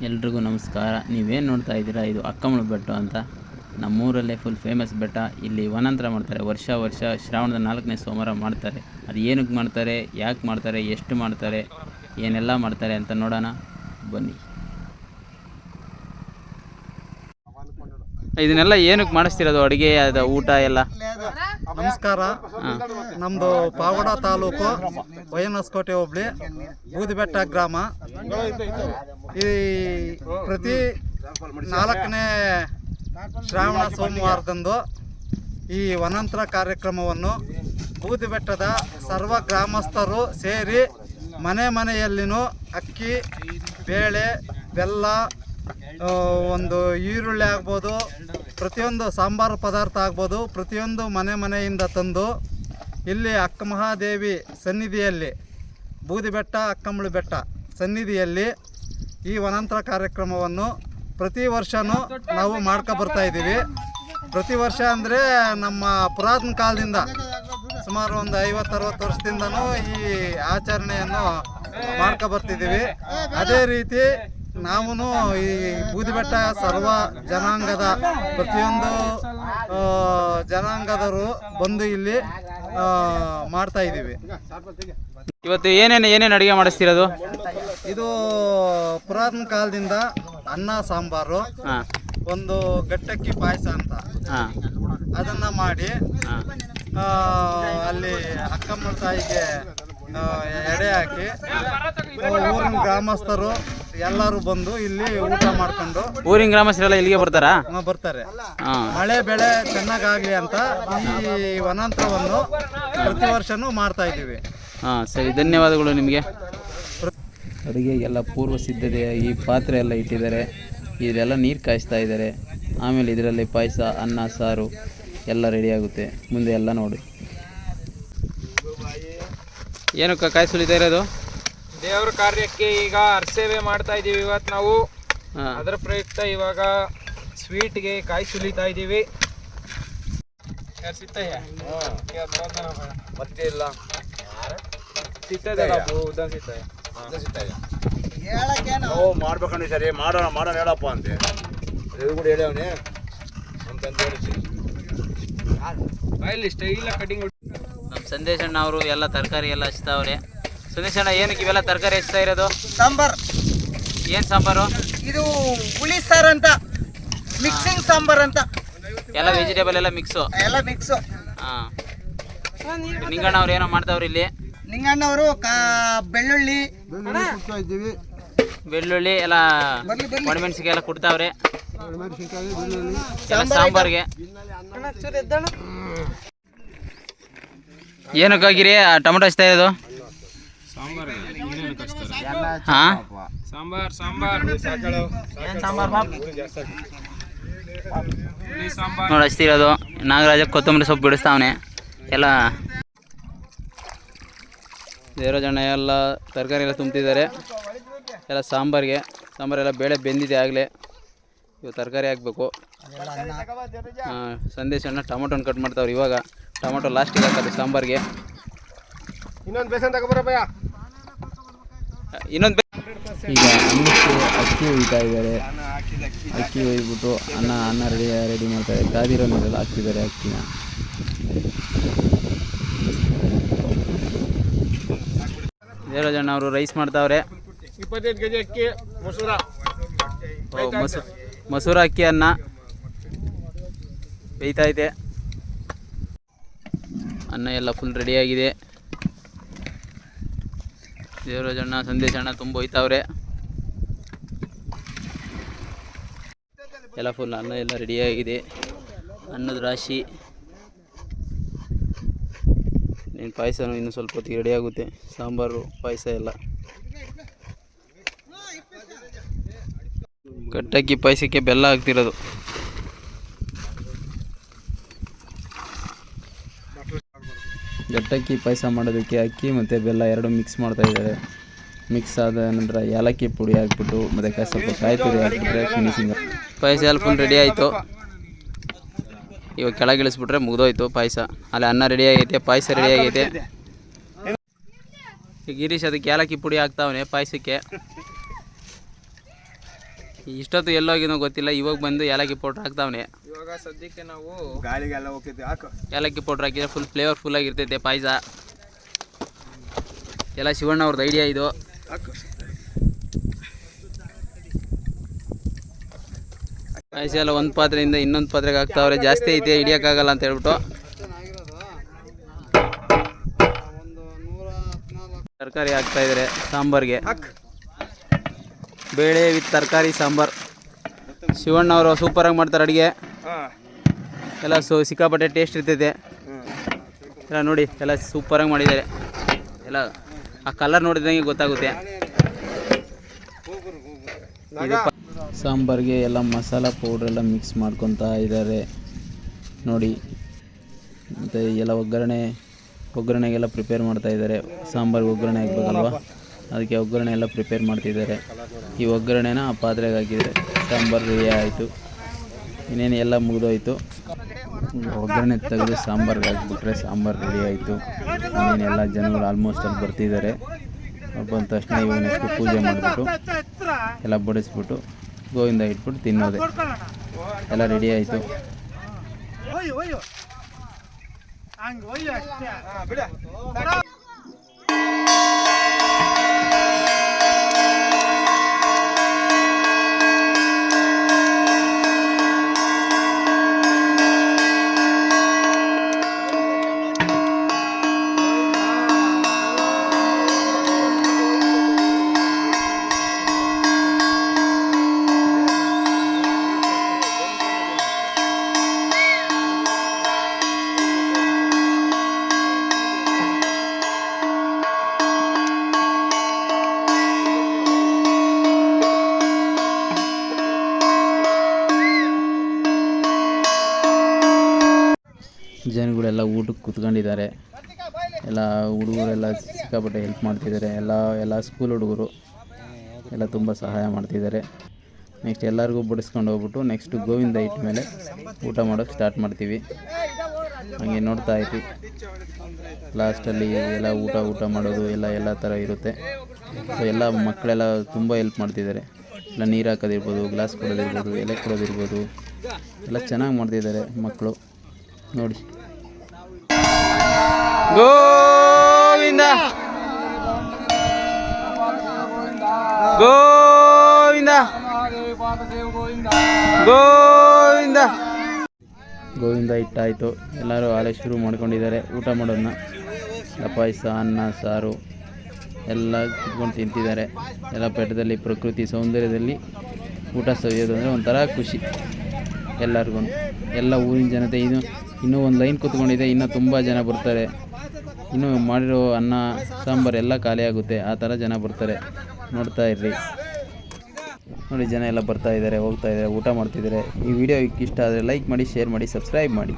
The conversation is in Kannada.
ಎಲ್ರಿಗೂ ನಮಸ್ಕಾರ. ನೀವೇನು ನೋಡ್ತಾ ಇದ್ದೀರಾ, ಇದು ಅಕ್ಕಮಳ ಬೆಟ್ಟ ಅಂತ. ನಮ್ಮೂರಲ್ಲೇ ಫುಲ್ ಫೇಮಸ್ ಬೆಟ್ಟ. ಇಲ್ಲಿ ವನಾಂತರ ಮಾಡ್ತಾರೆ. ವರ್ಷ ಶ್ರಾವಣದ 4ನೇ ಸೋಮವಾರ ಮಾಡ್ತಾರೆ. ಅದು ಏನಕ್ಕೆ ಮಾಡ್ತಾರೆ, ಯಾಕೆ ಮಾಡ್ತಾರೆ, ಎಷ್ಟು ಮಾಡ್ತಾರೆ, ಏನೆಲ್ಲ ಮಾಡ್ತಾರೆ ಅಂತ ನೋಡೋಣ ಬನ್ನಿ. ಇದನ್ನೆಲ್ಲ ಏನಕ್ಕೆ ಮಾಡಿಸ್ತಿರೋದು, ಅಡುಗೆ ಅದ ಊಟ ಎಲ್ಲ? ನಮಸ್ಕಾರ. ನಮ್ಮದು ಪಾವಗಡ ತಾಲೂಕು ವೈಎನ್ಎಸ್ಕೋಟೆ ಹೋಬಳಿ ಬೂದಿಬೆಟ್ಟ ಗ್ರಾಮ. ಈ ಪ್ರತಿ 4ನೇ ಶ್ರಾವಣ ಸೋಮವಾರದಂದು ಈ ವನಾಂತರ ಕಾರ್ಯಕ್ರಮವನ್ನು ಬೂದಿಬೆಟ್ಟದ ಸರ್ವ ಗ್ರಾಮಸ್ಥರು ಸೇರಿ ಮನೆಯಲ್ಲಿನೂ ಅಕ್ಕಿ, ಬೇಳೆ, ಬೆಲ್ಲ, ಒಂದು ಈರುಳ್ಳಿ ಆಗ್ಬೋದು, ಪ್ರತಿಯೊಂದು ಸಾಂಬಾರು ಪದಾರ್ಥ ಆಗ್ಬೋದು, ಪ್ರತಿಯೊಂದು ಮನೆಯಿಂದ ತಂದು ಇಲ್ಲಿ ಅಕ್ಕ ಮಹಾದೇವಿ ಸನ್ನಿಧಿಯಲ್ಲಿ, ಬೂದಿಬೆಟ್ಟ ಅಕ್ಕಮಳ ಬೆಟ್ಟ ಸನ್ನಿಧಿಯಲ್ಲಿ ಈ ವನಾಂತರ ಕಾರ್ಯಕ್ರಮವನ್ನು ಪ್ರತಿ ವರ್ಷವೂ ನಾವು ಬರ್ತಾ ಇದ್ದೀವಿ. ಪ್ರತಿ ವರ್ಷ ಅಂದರೆ ನಮ್ಮ ಪುರಾತನ ಕಾಲದಿಂದ ಸುಮಾರು ಒಂದು 50-60 ವರ್ಷದಿಂದನೂ ಈ ಆಚರಣೆಯನ್ನು ಬರ್ತಿದ್ದೀವಿ. ಅದೇ ರೀತಿ ನಾವು ಈ ಬೂದಿಬೆಟ್ಟ ಸರ್ವ ಜನಾಂಗದ ಪ್ರತಿಯೊಂದು ಜನಾಂಗದವರು ಬಂದು ಇಲ್ಲಿ ಮಾಡ್ತಾ ಇದ್ದೀವಿ. ಇವತ್ತು ಏನೇನು ಅಡುಗೆ ಮಾಡಿಸ್ತಿರೋದು? ಇದು ಪುರಾತನ ಕಾಲದಿಂದ ಅನ್ನ ಸಾಂಬಾರು, ಒಂದು ಗಟ್ಟಕ್ಕಿ ಪಾಯಸ ಅಂತ ಅದನ್ನು ಮಾಡಿ ಅಲ್ಲಿ ಅಕ್ಕಮ್ಮನ ತಾಯಿಗೆ ಎಡೆ ಹಾಕಿ ಊರಿನ ಗ್ರಾಮಸ್ಥರು ಎಲ್ಲರೂ ಬಂದು ಇಲ್ಲಿ ಊಟ ಮಾಡ್ಕೊಂಡು, ಊರಿನ ಗ್ರಾಮಸ್ಥರೆಲ್ಲ ಇಲ್ಲಿಗೆ ಬರ್ತಾರೆ. ಮಳೆ ಬೆಳೆ ಚೆನ್ನಾಗಾಗಲಿ ಅಂತ ಈ ವನಾಂತರವನ್ನು ಪ್ರತಿ ವರ್ಷನೂ ಮಾಡ್ತಾ ಇದ್ದೀವಿ. ಸರಿ, ಧನ್ಯವಾದಗಳು ನಿಮಗೆ. ಅಡುಗೆಗೆಲ್ಲ ಪೂರ್ವ ಸಿದ್ಧತೆಯಾಗಿ ಪಾತ್ರೆ ಎಲ್ಲ ಇಟ್ಟಿದ್ದಾರೆ. ಇದೆಲ್ಲ ನೀರು ಕಾಯಿಸ್ತಾ ಇದ್ದಾರೆ. ಆಮೇಲೆ ಇದರಲ್ಲಿ ಪಾಯಸ, ಅನ್ನ, ಸಾರು ಎಲ್ಲ ರೆಡಿಯಾಗುತ್ತೆ. ಮುಂದೆ ಎಲ್ಲ ನೋಡಿ. ಏನಕ್ಕೆ ಕಾಯಿ ಸುಲಿತಾ ಇರೋದು? ದೇವರ ಕಾರ್ಯಕ್ಕೆ ಈಗ ಅರ್ಸೇವೆ ಮಾಡ್ತಾ ಇದ್ದೀವಿ ಇವತ್ತು ನಾವು. ಅದರ ಪ್ರಯುಕ್ತ ಇವಾಗ ಸ್ವೀಟ್ಗೆ ಕಾಯಿ ಸುಲಿತಾ ಇದ್ದೀವಿ. ಮತ್ತೆ ಇಲ್ಲ ಮಾಡ್ಬೇಕಂದ್ರೆ ಸರಿ ಮಾಡೋಣ ಹೇಳಪ್ಪ ಅಂತೆ ಕೂಡ ಹೇಳವನೇ ಬಾಯಲ್ಲಿ ಸ್ಟೈಲ್ ಕಟಿಂಗ್. ನಮ್ಮ ಸಂದೇಶ್ ಅಣ್ಣ ಅವರು ಎಲ್ಲ ತರಕಾರಿ ಎಲ್ಲ ಹಚ್ತಾವ್ರೆ. ಸಂದೇಶ್ ಅಣ್ಣ, ಏನಕ್ಕೆ ಇವೆಲ್ಲ ತರಕಾರಿ ಹಚ್ತಾ ಇರೋದು? ಸಾಂಬಾರ್. ಏನು ಸಾಂಬಾರು? ಇದು ಹುಳಿ ಸಾರು ಅಂತ, ಮಿಕ್ಸಿಂಗ್ ಸಾಂಬಾರ್ ಅಂತ. ಎಲ್ಲ ವೆಜಿಟೇಬಲ್ ಎಲ್ಲ ಮಿಕ್ಸು? ಎಲ್ಲ ಮಿಕ್ಸು. ಹಾಂ. ನಿಂಗಣ್ಣ ಅವ್ರು ಏನೋ ಮಾಡ್ತಾವ್ರಿ ಇಲ್ಲಿ? ನಿಂಗಣ್ಣವರು ಬೆಳ್ಳುಳ್ಳಿ ಎಲ್ಲ ಒಣಮೆಣಸಿಗೆ ಎಲ್ಲ ಕೊಡ್ತಾವ್ರೆ ಎಲ್ಲ ಸಾಂಬಾರ್ಗೆ. ಏನಕ್ಕಾಗಿರಿ ಟೊಮೆಟೊ ಹಚ್ತಾ ಇರೋದು? ಹಾಂ, ನೋಡಿ ಹಚ್ತಿರೋದು. ನಾಗರಾಜ ಕೊತ್ತಂಬರಿ ಸೊಪ್ಪು ಬಿಡಿಸ್ತಾವನೆ ಎಲ್ಲ. ದೇವರಾಜಣ್ಣ ಎಲ್ಲ ತರಕಾರಿ ಎಲ್ಲ ತುಂಬ್ತಿದ್ದಾರೆ ಎಲ್ಲ ಸಾಂಬಾರೆಲ್ಲ ಬೇಳೆ ಬೆಂದಿದೆ ಆಗಲೇ. ಇವು ತರಕಾರಿ ಹಾಕಬೇಕು. ಸಂದೇಶ್ ಅಣ್ಣ ಟೊಮೊಟೊನ ಕಟ್ ಮಾಡ್ತಾವ್ರು. ಇವಾಗ ಟೊಮೊಟೊ ಲಾಸ್ಟಿಗೆ ಹಾಕೋದು ಸಾಂಬಾರಿಗೆ. ಈಗ ಅನ್ನಕ್ಕೆ ಅಕ್ಕಿ ಒಯ್ತಾ ಇದ್ದಾರೆ. ಅಕ್ಕಿ ಒಯ್ಬಿಟ್ಟು ಅನ್ನ ರೆಡಿ ಮಾಡ್ತಾರೆ. ಕಾದಿರೋ ನೀರೆಲ್ಲ ಹಾಕ್ತಿದ್ದಾರೆ ಅಕ್ಕಿನ. ದೇವರಾಜಣ್ಣ ಅವರು ರೈಸ್ ಮಾಡ್ತಾವ್ರೆ. 25 kg ಅಕ್ಕಿ, ಮಸೂರ ಅಕ್ಕಿ ಅನ್ನ ಬೇಯ್ತೈತೆ. ಅನ್ನ ಎಲ್ಲ ಫುಲ್ ರೆಡಿಯಾಗಿದೆ. ದೇವರಾಜಣ್ಣ, ಸಂದೇಶ್ ಅಣ್ಣ ತುಂಬ ಹೋಯ್ತಾವ್ರೆ. ಎಲ್ಲ ಫುಲ್ ಅನ್ನ ಎಲ್ಲ ರೆಡಿಯಾಗಿದೆ. ಅನ್ನದ ರಾಶಿ. ನೀನು ಪಾಯಸನೂ ಇನ್ನೂ ಸ್ವಲ್ಪ ಹೊತ್ತಿಗೆ ರೆಡಿಯಾಗುತ್ತೆ. ಸಾಂಬಾರು, ಪಾಯಸ ಎಲ್ಲ. ಗಟ್ಟಕ್ಕಿ ಪಾಯಸಕ್ಕೆ ಬೆಲ್ಲ ಹಾಕ್ತಿರೋದು. ಗಟ್ಟಕ್ಕಿ ಪಾಯಸ ಮಾಡೋದಕ್ಕೆ ಅಕ್ಕಿ ಮತ್ತು ಬೆಲ್ಲ ಎರಡು ಮಿಕ್ಸ್ ಮಾಡ್ತಾ ಇದ್ದಾರೆ. ಮಿಕ್ಸ್ ಆದ ನಂತರ ಏಲಕ್ಕಿ ಪುಡಿ ಹಾಕ್ಬಿಟ್ಟು ಮತ್ತು ಸ್ವಲ್ಪ ಕಾಯಿ ತುರಿ ಹಾಕ್ಬಿಟ್ರೆ ಫಿನಿಶಿಂಗ್. ಪಾಯಸ ಎಲ್ಲ ಫುಲ್ ರೆಡಿ ಆಯಿತು. ಇವಾಗ ಕೆಳಗಿಳಿಸ್ಬಿಟ್ರೆ ಮುಗಿದೋಯ್ತು ಪಾಯಸ. ಅಲ್ಲಿ ಅನ್ನ ರೆಡಿ ಆಗೈತೆ, ಪಾಯಸ ರೆಡಿ ಆಗೈತೆ. ಗಿರೀಶ್ ಅದಕ್ಕೆ ಏಲಕ್ಕಿ ಪುಡಿ ಹಾಕ್ತಾವನೆ ಪಾಯಸಕ್ಕೆ. ಇಷ್ಟೊತ್ತು ಎಲ್ಲೋಗಿನೋ ಗೊತ್ತಿಲ್ಲ, ಇವಾಗ ಬಂದು ಏಲಕ್ಕಿ ಪೌಡ್ರ್ ಹಾಕ್ತಾವನೆ. ಇವಾಗ ಸದ್ಯಕ್ಕೆ ನಾವು ಗಾಳಿಗೆಲ್ಲ ಹೋಗ್ತಿದ್ದೆ ಹಾಕು. ಏಲಕ್ಕಿ ಪೌಡ್ರ್ ಹಾಕಿದ್ರೆ ಫುಲ್ ಫ್ಲೇವರ್ಫುಲ್ ಆಗಿರ್ತೈತೆ ಪಾಯಸ. ಎಲ್ಲ ಶಿವಣ್ಣ ಅವ್ರದ್ದು ಐಡಿಯಾ ಇದು. ಹಾಕು. ಪಾಯಸ ಎಲ್ಲ ಒಂದು ಪಾತ್ರೆಯಿಂದ ಇನ್ನೊಂದು ಪಾತ್ರೆಗೆ ಹಾಕ್ತಾವ್ರೆ. ಜಾಸ್ತಿ ಐತೆ ಹಿಡಿಯೋಕ್ಕಾಗಲ್ಲ ಅಂತ ಹೇಳ್ಬಿಟ್ಟು ತರಕಾರಿ ಹಾಕ್ತಾಯಿದ್ದಾರೆ ಸಾಂಬಾರಿಗೆ. ಬೇಳೆ ವಿತ್ ತರಕಾರಿ ಸಾಂಬಾರು. ಶಿವಣ್ಣ ಅವರು ಸೂಪರಾಗಿ ಮಾಡ್ತಾರೆ ಅಡುಗೆ. ಎಲ್ಲ ಸಿಕ್ಕಾಪಟ್ಟೆ ಟೇಸ್ಟ್ ಇರ್ತೈತೆ. ಎಲ್ಲ ನೋಡಿ ಎಲ್ಲ ಸೂಪರಾಗಿ ಮಾಡಿದ್ದಾರೆ. ಎಲ್ಲ ಆ ಕಲರ್ ನೋಡಿದಂಗೆ ಗೊತ್ತಾಗುತ್ತೆ. ಇದು ಸಾಂಬಾರಿಗೆ ಎಲ್ಲ ಮಸಾಲ ಪೌಡ್ರೆಲ್ಲ ಮಿಕ್ಸ್ ಮಾಡ್ಕೊತಾ ಇದ್ದಾರೆ ನೋಡಿ. ಮತ್ತು ಎಲ್ಲ ಒಗ್ಗರಣೆಗೆಲ್ಲ ಪ್ರಿಪೇರ್ ಮಾಡ್ತಾಯಿದ್ದಾರೆ. ಸಾಂಬಾರಿಗೆ ಒಗ್ಗರಣೆ ಹಾಕ್ಬೇಕಲ್ವ, ಅದಕ್ಕೆ ಒಗ್ಗರಣೆ ಎಲ್ಲ ಪ್ರಿಪೇರ್ ಮಾಡ್ತಿದ್ದಾರೆ. ಈ ಒಗ್ಗರಣೆನ ಆ ಪಾತ್ರೆಗೆ ಹಾಕಿದರೆ ಸಾಂಬಾರು ರೆಡಿ ಆಯಿತು. ಇನ್ನೇನು ಎಲ್ಲ ಮುಗಿದೋಯ್ತು. ಒಗ್ಗರಣೆ ತೆಗೆದು ಸಾಂಬಾರಿಗೆ ಹಾಕ್ಬಿಟ್ರೆ ಸಾಂಬಾರು ರೆಡಿ ಆಯಿತು. ಇನ್ನೇನೆಲ್ಲ ಜನಗಳು ಆಲ್ಮೋಸ್ಟ್ ಅಲ್ಲಿ ಬರ್ತಿದ್ದಾರೆ. ಬಂದ ತಕ್ಷಣ ಇವಾಗ ನೆಕ್ಸ್ಟ್ ಪೂಜೆ ಮಾಡಿಬಿಟ್ಟು ಎಲ್ಲ ಬಡಿಸ್ಬಿಟ್ಟು ಗೋವಿಂದ ಇಟ್ಬಿಟ್ಟು ತಿನ್ನೋದೆ. ಎಲ್ಲ ರೆಡಿ ಆಯಿತು. ಜನಗಳೆಲ್ಲ ಊಟಕ್ಕೆ ಕೂತ್ಕೊಂಡಿದ್ದಾರೆ. ಎಲ್ಲ ಹುಡುಗರೆಲ್ಲ ಸಿಕ್ಕಾಪಟ್ಟೆ ಹೆಲ್ಪ್ ಮಾಡ್ತಿದ್ದಾರೆ. ಎಲ್ಲ ಸ್ಕೂಲ್ ಹುಡುಗರು ಎಲ್ಲ ತುಂಬ ಸಹಾಯ ಮಾಡ್ತಿದ್ದಾರೆ. ನೆಕ್ಸ್ಟ್ ಎಲ್ಲರಿಗೂ ಬಡಿಸ್ಕೊಂಡು ಹೋಗ್ಬಿಟ್ಟು ನೆಕ್ಸ್ಟ್ ಗೋವಿಂದ ಇಟ್ಟ ಮೇಲೆ ಊಟ ಮಾಡೋಕ್ಕೆ ಸ್ಟಾರ್ಟ್ ಮಾಡ್ತೀವಿ. ಹಾಗೆ ನೋಡ್ತಾ ಇರ್ರಿ. ಲಾಸ್ಟಲ್ಲಿ ಎಲ್ಲ ಊಟ ಮಾಡೋದು ಎಲ್ಲ ಥರ ಇರುತ್ತೆ. ಸೊ ಎಲ್ಲ ಮಕ್ಕಳೆಲ್ಲ ತುಂಬ ಹೆಲ್ಪ್ ಮಾಡ್ತಿದ್ದಾರೆ. ಎಲ್ಲ ನೀರು ಹಾಕೋದಿರ್ಬೋದು, ಗ್ಲಾಸ್ ಕೊಡೋದಿರ್ಬೋದು, ಎಲೆ ಕೊಡೋದಿರ್ಬೋದು, ಎಲ್ಲ ಚೆನ್ನಾಗಿ ಮಾಡ್ತಿದ್ದಾರೆ ಮಕ್ಕಳು ನೋಡಿ. ಗೋವಿಂದ ಗೋವಿಂದ ಗೋವಿಂದ ಗೋವಿಂದ ಇಟ್ಟಾಯಿತು. ಎಲ್ಲರೂ ಆಲೆ ಶುರು ಮಾಡ್ಕೊಂಡಿದ್ದಾರೆ ಊಟ ಮಾಡೋದನ್ನ. ಪಾಯಸ, ಅನ್ನ, ಸಾರು ಎಲ್ಲ ಕುತ್ಕೊಂಡು ತಿಂತಿದ್ದಾರೆ. ಎಲ್ಲ ಬೆಟ್ಟದಲ್ಲಿ ಪ್ರಕೃತಿ ಸೌಂದರ್ಯದಲ್ಲಿ ಊಟ ಸವಿಯೋದು ಅಂದರೆ ಒಂಥರ ಖುಷಿ ಎಲ್ಲರಿಗೂ. ಎಲ್ಲ ಊರಿನ ಜನತೆ ಇನ್ನೂ ಒಂದು ಲೈನ್ ಕೂತ್ಕೊಂಡಿದೆ. ಇನ್ನೂ ತುಂಬ ಜನ ಬರ್ತಾರೆ. ಇನ್ನೂ ಮಾಡಿರೋ ಅನ್ನ ಸಾಂಬಾರು ಎಲ್ಲ ಖಾಲಿ ಆಗುತ್ತೆ. ಆ ಥರ ಜನ ಬರ್ತಾರೆ. ನೋಡ್ತಾ ಇರ್ರಿ ನೋಡಿ. ಜನ ಎಲ್ಲ ಬರ್ತಾ ಇದ್ದಾರೆ, ಹೋಗ್ತಾ ಇದ್ದಾರೆ, ಊಟ ಮಾಡ್ತಿದ್ದಾರೆ. ಈ ವಿಡಿಯೋ ಇಷ್ಟ ಆದರೆ ಲೈಕ್ ಮಾಡಿ, ಶೇರ್ ಮಾಡಿ, ಸಬ್ಸ್ಕ್ರೈಬ್ ಮಾಡಿ.